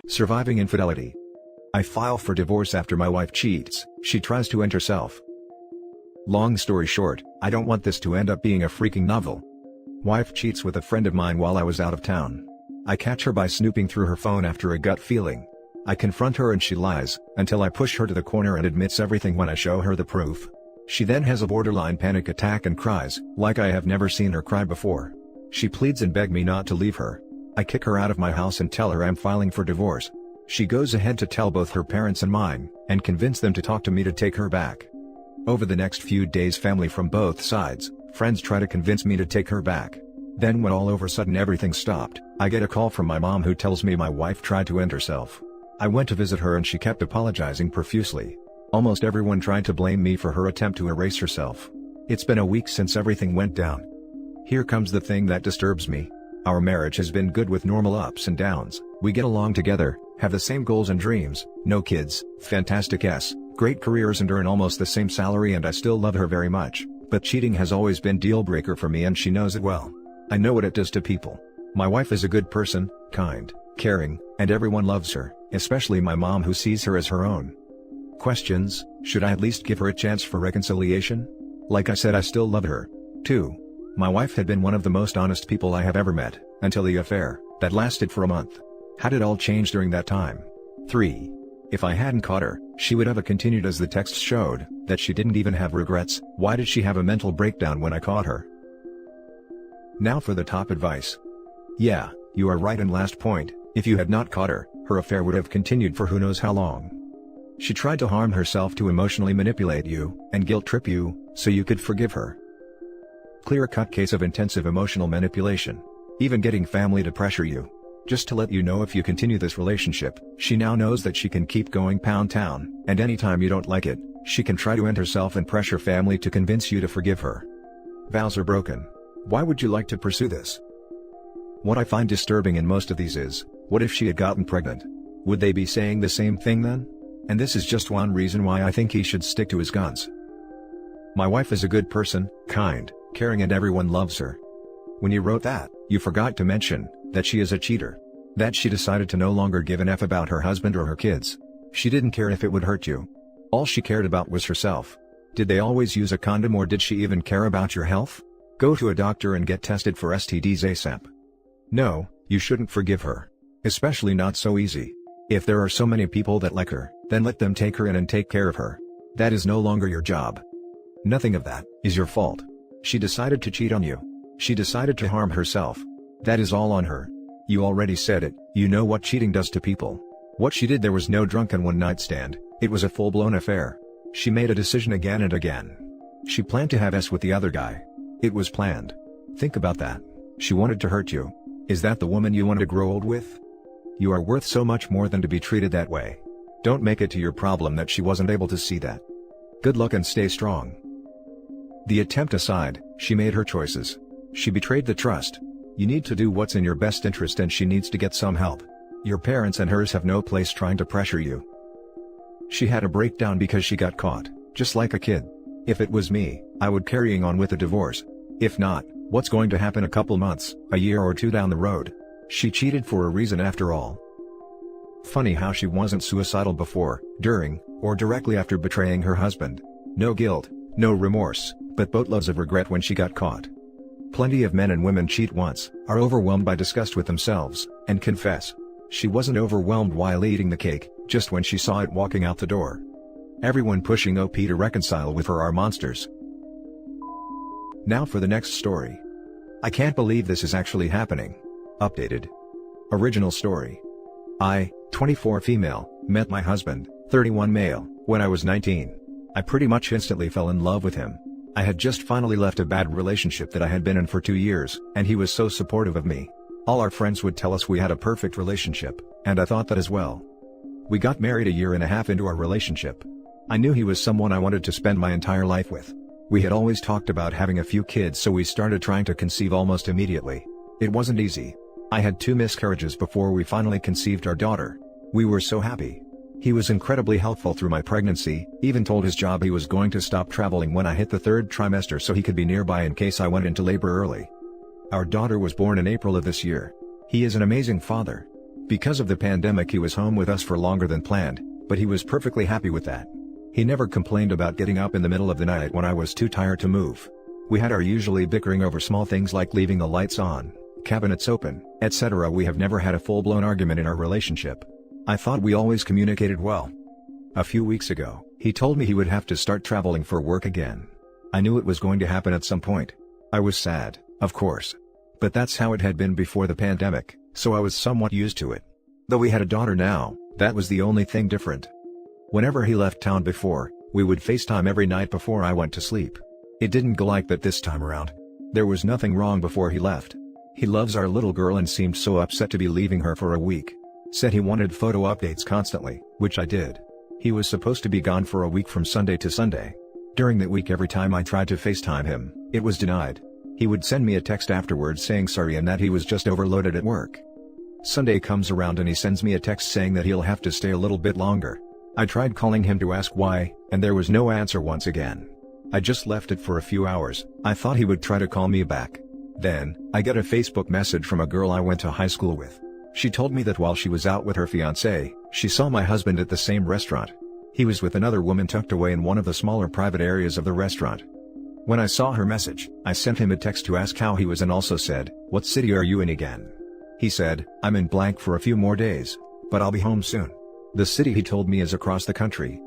Surviving infidelity. I file for divorce after my wife cheats. She tries to end herself. Long story short, I don't want this to end up being a freaking novel. Wife cheats with a friend of mine while I was out of town. I catch her by snooping through her phone after a gut feeling. I confront her and she lies, until I push her to the corner and admits everything when I show her the proof. She then has a borderline panic attack and cries, like I have never seen her cry before. She pleads and begs me not to leave her. I kick her out of my house and tell her I'm filing for divorce. She goes ahead to tell both her parents and mine, and convince them to talk to me to take her back. Over the next few days, family from both sides, friends try to convince me to take her back. Then when all of a sudden everything stopped, I get a call from my mom who tells me my wife tried to end herself. I went to visit her and she kept apologizing profusely. Almost everyone tried to blame me for her attempt to erase herself. It's been a week since everything went down. Here comes the thing that disturbs me. Our marriage has been good with normal ups and downs. We get along together, have the same goals and dreams, no kids, fantastic great careers and earn almost the same salary, and I still love her very much, but cheating has always been deal breaker for me and she knows it well. I know what it does to people. My wife is a good person, kind, caring, and everyone loves her, especially my mom who sees her as her own. Questions: should I at least give her a chance for reconciliation? Like I said, I still love her. 2. My wife had been one of the most honest people I have ever met, until the affair, that lasted for a month. Had it all changed during that time? 3. If I hadn't caught her, she would have continued, as the text showed, that she didn't even have regrets. Why did she have a mental breakdown when I caught her? Now for the top advice. Yeah, you are right in last point. If you had not caught her, her affair would have continued for who knows how long. She tried to harm herself to emotionally manipulate you, and guilt trip you, so you could forgive her. Clear-cut case of intensive emotional manipulation. Even getting family to pressure you. Just to let you know, if you continue this relationship, she now knows that she can keep going pound town, and anytime you don't like it, she can try to end herself and pressure family to convince you to forgive her. Vows are broken. Why would you like to pursue this? What I find disturbing in most of these is, what if she had gotten pregnant? Would they be saying the same thing then? And this is just one reason why I think he should stick to his guns. My wife is a good person, kind, caring, and everyone loves her. When you wrote that, you forgot to mention that she is a cheater. That she decided to no longer give an F about her husband or her kids. She didn't care if it would hurt you. All she cared about was herself. Did they always use a condom, or did she even care about your health? Go to a doctor and get tested for STDs ASAP. No, you shouldn't forgive her. Especially not so easy. If there are so many people that like her, then let them take her in and take care of her. That is no longer your job. Nothing of that is your fault. She decided to cheat on you. She decided to harm herself. That is all on her. You already said it, you know what cheating does to people. What she did there was no drunken one-night stand, it was a full-blown affair. She made a decision again and again. She planned to have sex with the other guy. It was planned. Think about that. She wanted to hurt you. Is that the woman you want to grow old with? You are worth so much more than to be treated that way. Don't make it to your problem that she wasn't able to see that. Good luck and stay strong. The attempt aside, she made her choices. She betrayed the trust. You need to do what's in your best interest, and she needs to get some help. Your parents and hers have no place trying to pressure you. She had a breakdown because she got caught, just like a kid. If it was me, I would carrying on with a divorce. If not, what's going to happen a couple months, a year or two down the road? She cheated for a reason after all. Funny how she wasn't suicidal before, during, or directly after betraying her husband. No guilt, no remorse, but boatloads of regret when she got caught. Plenty of men and women cheat once, are overwhelmed by disgust with themselves, and confess. She wasn't overwhelmed while eating the cake, just when she saw it walking out the door. Everyone pushing OP to reconcile with her are monsters. Now for the next story. I can't believe this is actually happening. Updated. Original story. I, 24 female, met my husband, 31 male, when I was 19. I pretty much instantly fell in love with him. I had just finally left a bad relationship that I had been in for 2 years, and he was so supportive of me. All our friends would tell us we had a perfect relationship, and I thought that as well. We got married a year and a half into our relationship. I knew he was someone I wanted to spend my entire life with. We had always talked about having a few kids, so we started trying to conceive almost immediately. It wasn't easy. I had 2 miscarriages before we finally conceived our daughter. We were so happy. He was incredibly helpful through my pregnancy, even told his job he was going to stop traveling when I hit the 3rd trimester so he could be nearby in case I went into labor early. Our daughter was born in April of this year. He is an amazing father. Because of the pandemic he was home with us for longer than planned, but he was perfectly happy with that. He never complained about getting up in the middle of the night when I was too tired to move. We had our usually bickering over small things like leaving the lights on, cabinets open, etc. We have never had a full-blown argument in our relationship. I thought we always communicated well. A few weeks ago, he told me he would have to start traveling for work again. I knew it was going to happen at some point. I was sad, of course. But that's how it had been before the pandemic, so I was somewhat used to it. Though we had a daughter now, that was the only thing different. Whenever he left town before, we would FaceTime every night before I went to sleep. It didn't go like that this time around. There was nothing wrong before he left. He loves our little girl and seemed so upset to be leaving her for a week. Said he wanted photo updates constantly, which I did. He was supposed to be gone for a week from Sunday to Sunday. During that week every time I tried to FaceTime him, it was denied. He would send me a text afterwards saying sorry and that he was just overloaded at work. Sunday comes around and he sends me a text saying that he'll have to stay a little bit longer. I tried calling him to ask why, and there was no answer once again. I just left it for a few hours. I thought he would try to call me back. Then, I get a Facebook message from a girl I went to high school with. She told me that while she was out with her fiancé, she saw my husband at the same restaurant. He was with another woman tucked away in one of the smaller private areas of the restaurant. When I saw her message, I sent him a text to ask how he was and also said, "What city are you in again?" He said, "I'm in blank for a few more days, but I'll be home soon." The city he told me is across the country.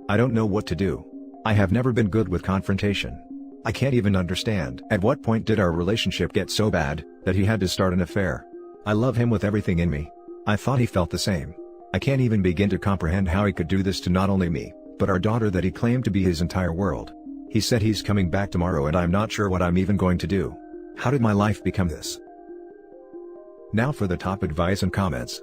I don't know what to do. I have never been good with confrontation. I can't even understand at what point did our relationship get so bad that he had to start an affair. I love him with everything in me. I thought he felt the same. I can't even begin to comprehend how he could do this to not only me, but our daughter that he claimed to be his entire world. He said he's coming back tomorrow and I'm not sure what I'm even going to do. How did my life become this? Now for the top advice and comments.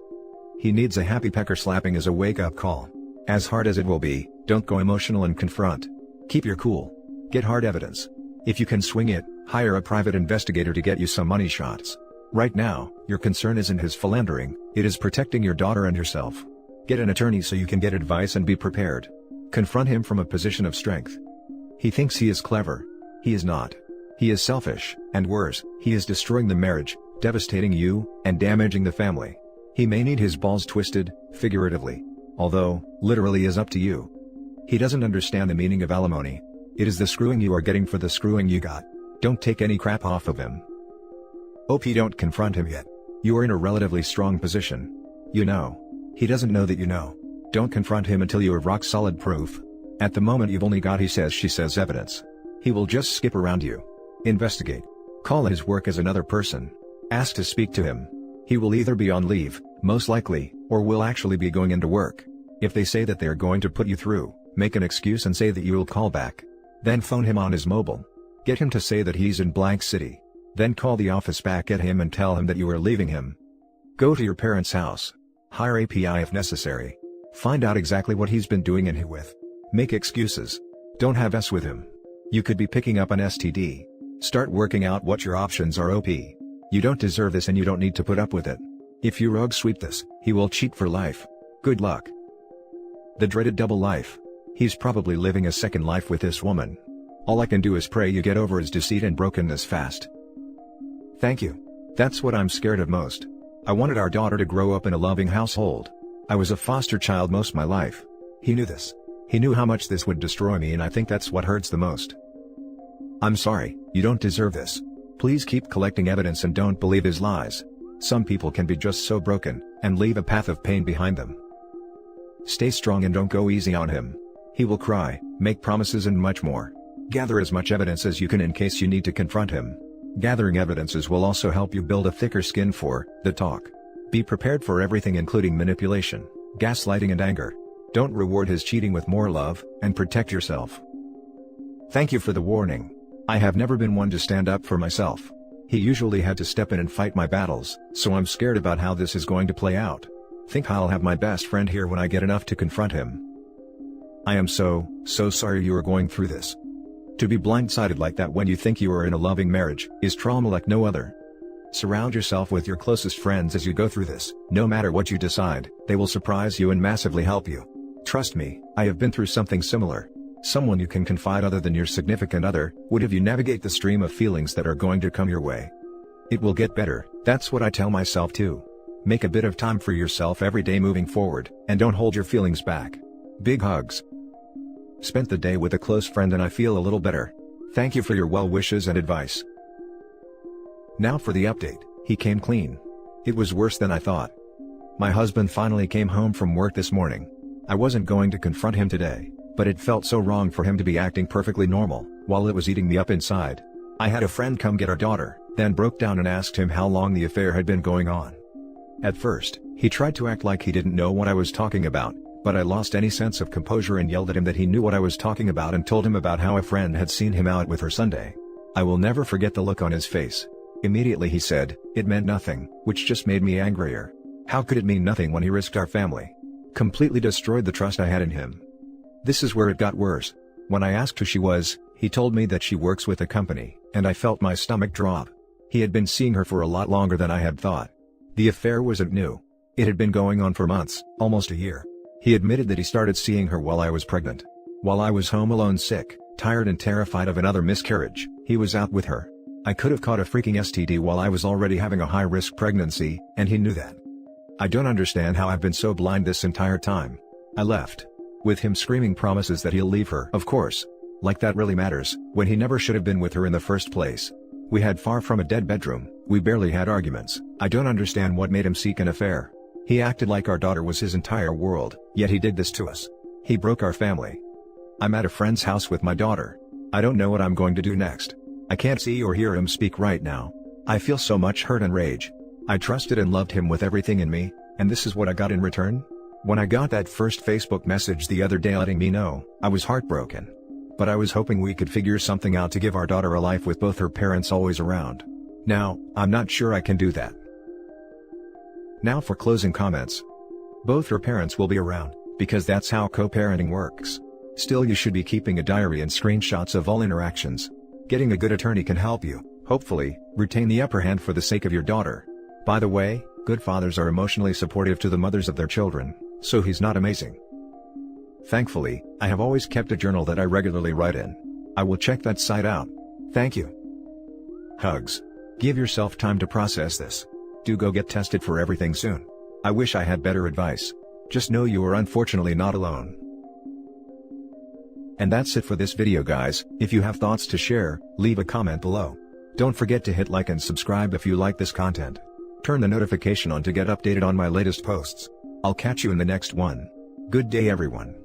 He needs a happy pecker. Slapping as a wake-up call. As hard as it will be, don't go emotional and confront. Keep your cool. Get hard evidence. If you can swing it, hire a private investigator to get you some money shots. Right now, your concern isn't his philandering, it is protecting your daughter and yourself. Get an attorney so you can get advice and be prepared. Confront him from a position of strength. He thinks he is clever. He is not. He is selfish, and worse, he is destroying the marriage, devastating you, and damaging the family. He may need his balls twisted, figuratively. Although, literally is up to you. He doesn't understand the meaning of alimony. It is the screwing you are getting for the screwing you got. Don't take any crap off of him. OP, don't confront him yet. You are in a relatively strong position. You know. He doesn't know that you know. Don't confront him until you have rock solid proof. At the moment you've only got he says she says evidence. He will just skip around you. Investigate. Call his work as another person. Ask to speak to him. He will either be on leave, most likely, or will actually be going into work. If they say that they are going to put you through, make an excuse and say that you will call back. Then phone him on his mobile. Get him to say that he's in blank city. Then call the office back at him and tell him that you are leaving him. Go to your parents' house. Hire API if necessary. Find out exactly what he's been doing and who with. Make excuses. Don't have S with him. You could be picking up an STD. Start working out what your options are. OP. You don't deserve this and you don't need to put up with it. If you rogue sweep this, he will cheat for life. Good luck. The dreaded double life. He's probably living a second life with this woman. All I can do is pray you get over his deceit and brokenness fast. Thank you. That's what I'm scared of most. I wanted our daughter to grow up in a loving household. I was a foster child most of my life. He knew this. He knew how much this would destroy me and I think that's what hurts the most. I'm sorry, you don't deserve this. Please keep collecting evidence and don't believe his lies. Some people can be just so broken, and leave a path of pain behind them. Stay strong and don't go easy on him. He will cry, make promises and much more. Gather as much evidence as you can in case you need to confront him. Gathering evidences will also help you build a thicker skin for the talk. Be prepared for everything including manipulation, gaslighting and anger. Don't reward his cheating with more love, and protect yourself. Thank you for the warning. I have never been one to stand up for myself. He usually had to step in and fight my battles, so I'm scared about how this is going to play out. Think I'll have my best friend here when I get enough to confront him. I am so sorry you are going through this. To be blindsided like that when you think you are in a loving marriage, is trauma like no other. Surround yourself with your closest friends as you go through this. No matter what you decide, they will surprise you and massively help you. Trust me, I have been through something similar. Someone you can confide other than your significant other, would have you navigate the stream of feelings that are going to come your way. It will get better, that's what I tell myself too. Make a bit of time for yourself every day moving forward, and don't hold your feelings back. Big hugs. Spent the day with a close friend and I feel a little better. Thank you for your well wishes and advice. Now for the update. He came clean. It was worse than I thought. My husband finally came home from work this morning. I wasn't going to confront him today, but it felt so wrong for him to be acting perfectly normal, while it was eating me up inside. I had a friend come get our daughter, then broke down and asked him how long the affair had been going on. At first, he tried to act like he didn't know what I was talking about, but I lost any sense of composure and yelled at him that he knew what I was talking about and told him about how a friend had seen him out with her Sunday. I will never forget the look on his face. Immediately he said, it meant nothing, which just made me angrier. How could it mean nothing when he risked our family? Completely destroyed the trust I had in him. This is where it got worse. When I asked who she was, he told me that she works with a company, and I felt my stomach drop. He had been seeing her for a lot longer than I had thought. The affair wasn't new. It had been going on for months, almost a year. He admitted that he started seeing her while I was pregnant. While I was home alone sick, tired and terrified of another miscarriage, he was out with her. I could have caught a freaking STD while I was already having a high-risk pregnancy, and he knew that. I don't understand how I've been so blind this entire time. I left. With him screaming promises that he'll leave her, of course. Like that really matters, when he never should have been with her in the first place. We had far from a dead bedroom, we barely had arguments. I don't understand what made him seek an affair. He acted like our daughter was his entire world, yet he did this to us. He broke our family. I'm at a friend's house with my daughter. I don't know what I'm going to do next. I can't see or hear him speak right now. I feel so much hurt and rage. I trusted and loved him with everything in me, and this is what I got in return? When I got that first Facebook message the other day letting me know, I was heartbroken. But I was hoping we could figure something out to give our daughter a life with both her parents always around. Now, I'm not sure I can do that. Now for closing comments. Both her parents will be around, because that's how co-parenting works. Still, you should be keeping a diary and screenshots of all interactions. Getting a good attorney can help you, hopefully, retain the upper hand for the sake of your daughter. By the way, good fathers are emotionally supportive to the mothers of their children, so he's not amazing. Thankfully, I have always kept a journal that I regularly write in. I will check that site out. Thank you. Hugs. Give yourself time to process this. Do go get tested for everything soon. I wish I had better advice. Just know you are unfortunately not alone. And that's it for this video, guys. If you have thoughts to share, leave a comment below. Don't forget to hit like and subscribe if you like this content. Turn the notification on to get updated on my latest posts. I'll catch you in the next one. Good day, everyone.